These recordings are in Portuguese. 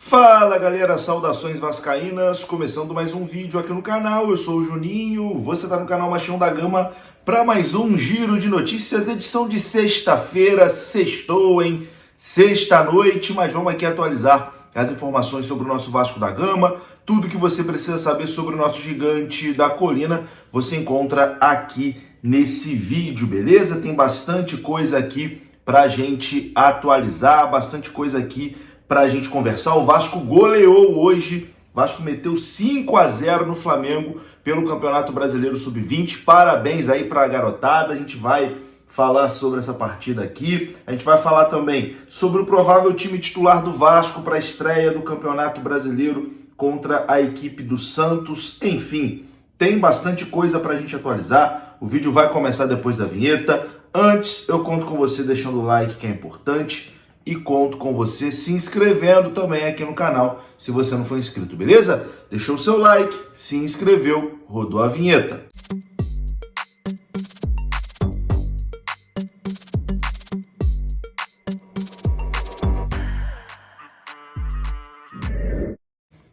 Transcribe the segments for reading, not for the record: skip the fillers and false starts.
Fala galera, saudações vascaínas, começando mais um vídeo aqui no canal. Eu sou o Juninho, você está no canal Machão da Gama para mais um giro de notícias, edição de sexta-feira, sextou, hein? Sexta-noite, mas vamos aqui atualizar as informações sobre o nosso Vasco da Gama. Tudo que você precisa saber sobre o nosso gigante da colina, você encontra aqui nesse vídeo, beleza? Tem bastante coisa aqui pra gente atualizar, bastante coisa aqui pra gente conversar. O Vasco goleou hoje, o Vasco meteu 5-0 no Flamengo pelo Campeonato Brasileiro Sub-20. Parabéns aí pra garotada, a gente vai falar sobre essa partida aqui. A gente vai falar também sobre o provável time titular do Vasco para a estreia do Campeonato Brasileiro contra a equipe do Santos. Enfim, tem bastante coisa pra gente atualizar. O vídeo vai começar depois da vinheta. Antes, eu conto com você deixando o like, que é importante, e conto com você se inscrevendo também aqui no canal, se você não for inscrito, beleza? Deixou o seu like, se inscreveu, rodou a vinheta.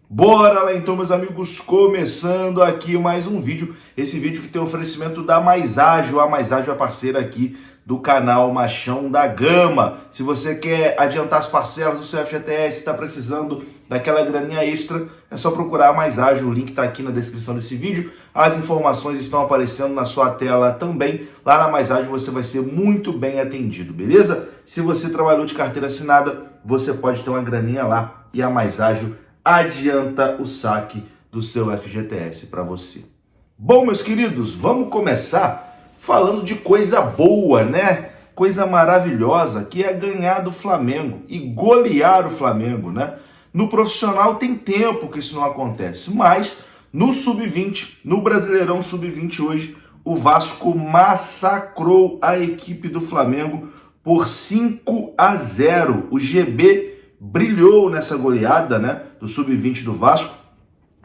Bora lá então, meus amigos, começando aqui mais um vídeo. Esse vídeo que tem oferecimento da Mais Ágil. A Mais Ágil é parceira aqui do canal Machão da Gama. Se você quer adiantar as parcelas do seu FGTS, está precisando daquela graninha extra, é só procurar a Mais Ágil. O link está aqui na descrição desse vídeo. As informações estão aparecendo na sua tela também. Lá na Mais Ágil você vai ser muito bem atendido, beleza? Se você trabalhou de carteira assinada, você pode ter uma graninha lá e a Mais Ágil adianta o saque do seu FGTS para você. Bom, meus queridos, vamos começar falando de coisa boa, né? Coisa maravilhosa, que é ganhar do Flamengo e golear o Flamengo, né? No profissional tem tempo que isso não acontece, mas no Sub-20, no Brasileirão Sub-20 hoje, o Vasco massacrou a equipe do Flamengo por 5-0. O GB brilhou nessa goleada, né, do Sub-20 do Vasco,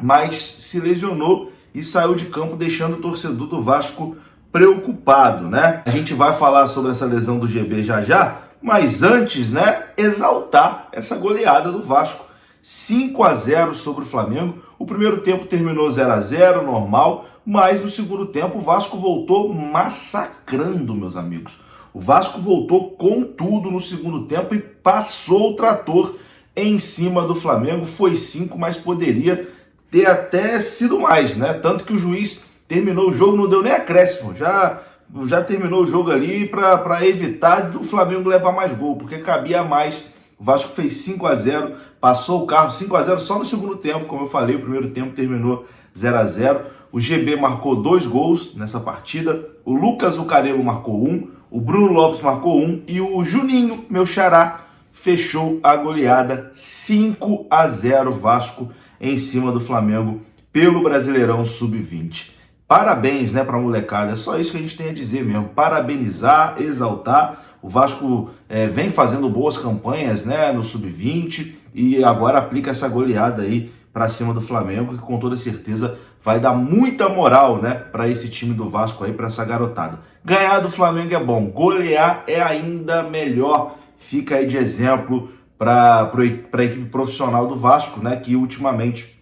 mas se lesionou e saiu de campo, deixando o torcedor do Vasco preocupado, né? A gente vai falar sobre essa lesão do GB já, mas antes, né, exaltar essa goleada do Vasco. 5-0 sobre o Flamengo. O primeiro tempo terminou 0-0, normal, mas no segundo tempo o Vasco voltou massacrando, meus amigos. O Vasco voltou com tudo no segundo tempo e passou o trator em cima do Flamengo. Foi 5, mas poderia ter até sido mais, né? Tanto que o juiz terminou o jogo, não deu nem acréscimo. Já terminou o jogo ali para evitar do Flamengo levar mais gol, porque cabia mais. O Vasco fez 5-0, passou o carro, 5-0 só no segundo tempo. Como eu falei, o primeiro tempo terminou 0-0. O GB marcou 2 gols nessa partida. O Lucas Zucarello marcou 1. O Bruno Lopes marcou 1 e o Juninho, meu xará, fechou a goleada. 5-0 Vasco em cima do Flamengo pelo Brasileirão Sub-20. Parabéns, né, pra molecada. É só isso que a gente tem a dizer mesmo. Parabenizar, exaltar. O Vasco vem fazendo boas campanhas, né, no Sub-20 e agora aplica essa goleada aí pra cima do Flamengo, que com toda certeza vai dar muita moral, né, para esse time do Vasco aí, para essa garotada. Ganhar do Flamengo é bom, golear é ainda melhor. Fica aí de exemplo para a equipe profissional do Vasco, né, que ultimamente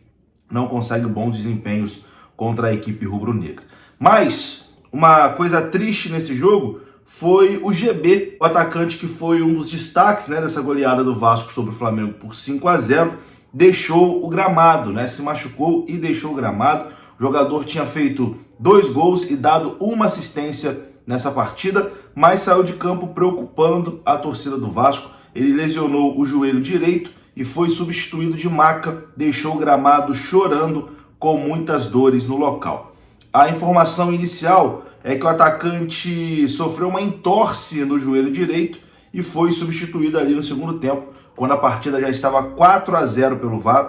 não consegue bons desempenhos contra a equipe rubro-negra. Mas uma coisa triste nesse jogo foi o GB, o atacante que foi um dos destaques, né, dessa goleada do Vasco sobre o Flamengo por 5-0. Deixou o gramado, né? Se machucou e deixou o gramado. O jogador tinha feito 2 gols e dado uma assistência nessa partida, mas saiu de campo preocupando a torcida do Vasco. Ele lesionou o joelho direito e foi substituído de maca, deixou o gramado chorando com muitas dores no local. A informação inicial é que o atacante sofreu uma entorse no joelho direito e foi substituído ali no segundo tempo, quando a partida já estava 4-0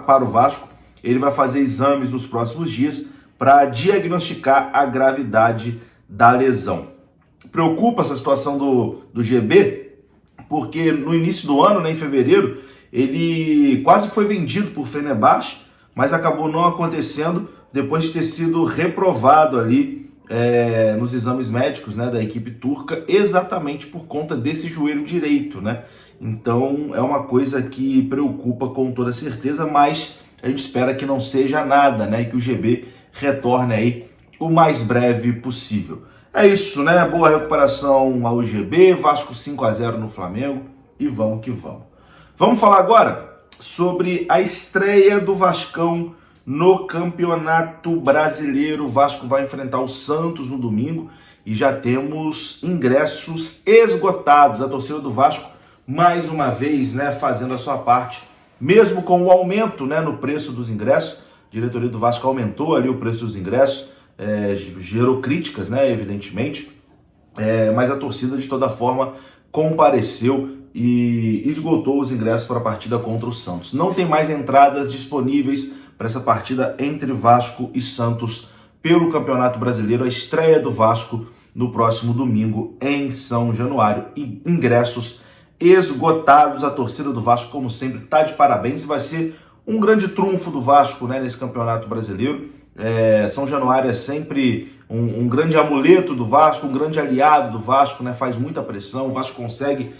para o Vasco. Ele vai fazer exames nos próximos dias para diagnosticar a gravidade da lesão. Preocupa essa situação do GB, porque no início do ano, né, em fevereiro, ele quase foi vendido por Fenerbahçe, mas acabou não acontecendo depois de ter sido reprovado ali nos exames médicos, né, da equipe turca, exatamente por conta desse joelho direito, né? Então é uma coisa que preocupa com toda certeza, mas a gente espera que não seja nada, né? E que o GB retorne aí o mais breve possível. É isso, né? Boa recuperação ao GB, Vasco 5-0 no Flamengo e vamos que vamos. Vamos falar agora sobre a estreia do Vascão no Campeonato Brasileiro. O Vasco vai enfrentar o Santos no domingo e já temos ingressos esgotados. A torcida do Vasco, mais uma vez, né, fazendo a sua parte, mesmo com o aumento, né, no preço dos ingressos. A diretoria do Vasco aumentou ali o preço dos ingressos, gerou críticas, né, evidentemente, mas a torcida de toda forma compareceu e esgotou os ingressos para a partida contra o Santos. Não tem mais entradas disponíveis para essa partida entre Vasco e Santos pelo Campeonato Brasileiro, a estreia do Vasco no próximo domingo em São Januário. E ingressos esgotados. A torcida do Vasco, como sempre, está de parabéns e vai ser um grande trunfo do Vasco, né, nesse Campeonato Brasileiro. São Januário é sempre um grande amuleto do Vasco, um grande aliado do Vasco, né, faz muita pressão, o Vasco consegue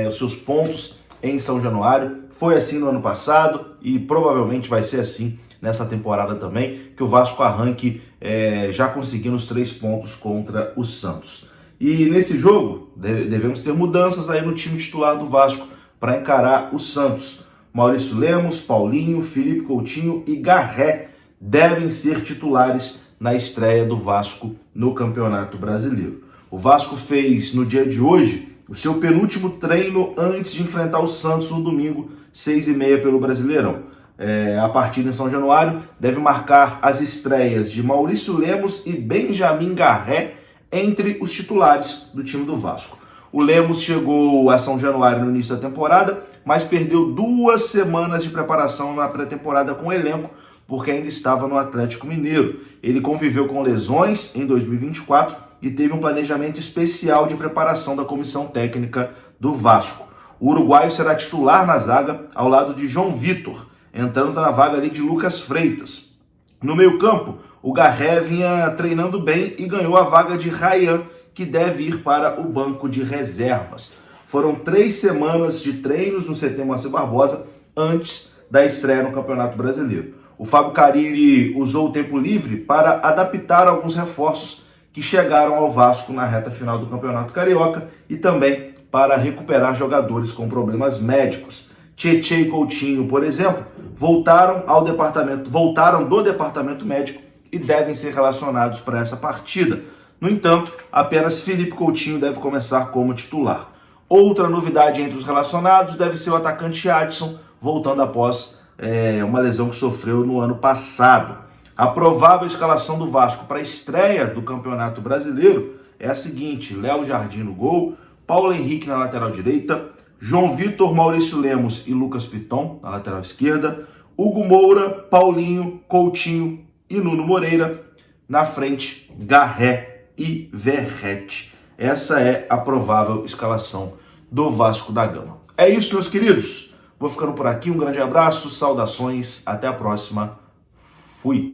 os seus pontos em São Januário. Foi assim no ano passado e provavelmente vai ser assim nessa temporada também, que o Vasco arranque já conseguindo os 3 pontos contra o Santos. E nesse jogo, devemos ter mudanças aí no time titular do Vasco para encarar o Santos. Maurício Lemos, Paulinho, Felipe Coutinho e Garré devem ser titulares na estreia do Vasco no Campeonato Brasileiro. O Vasco fez no dia de hoje o seu penúltimo treino antes de enfrentar o Santos no domingo, 6h30 pelo Brasileirão. A partida em São Januário deve marcar as estreias de Maurício Lemos e Benjamin Garré entre os titulares do time do Vasco. O Lemos chegou a São Januário no início da temporada, mas perdeu 2 semanas de preparação na pré-temporada com o elenco, porque ainda estava no Atlético Mineiro. Ele conviveu com lesões em 2024 e teve um planejamento especial de preparação da comissão técnica do Vasco. O uruguaio será titular na zaga ao lado de João Vitor, entrando na vaga ali de Lucas Freitas. No meio-campo, o Garré vinha treinando bem e ganhou a vaga de Ryan, que deve ir para o banco de reservas. Foram 3 semanas de treinos no CT Moacir Barbosa antes da estreia no Campeonato Brasileiro. O Fábio Carille usou o tempo livre para adaptar alguns reforços que chegaram ao Vasco na reta final do Campeonato Carioca e também para recuperar jogadores com problemas médicos. Tietê e Coutinho, por exemplo, voltaram do departamento médico e devem ser relacionados para essa partida. No entanto, apenas Felipe Coutinho deve começar como titular. Outra novidade entre os relacionados deve ser o atacante Adson, voltando após uma lesão que sofreu no ano passado. A provável escalação do Vasco para a estreia do Campeonato Brasileiro é a seguinte: Léo Jardim no gol, Paulo Henrique na lateral direita, João Vitor, Maurício Lemos e Lucas Piton na lateral esquerda, Hugo Moura, Paulinho, Coutinho e Nuno Moreira. Na frente, Garré e Verrete. Essa é a provável escalação do Vasco da Gama. É isso, meus queridos. Vou ficando por aqui. Um grande abraço, saudações, até a próxima. Fui.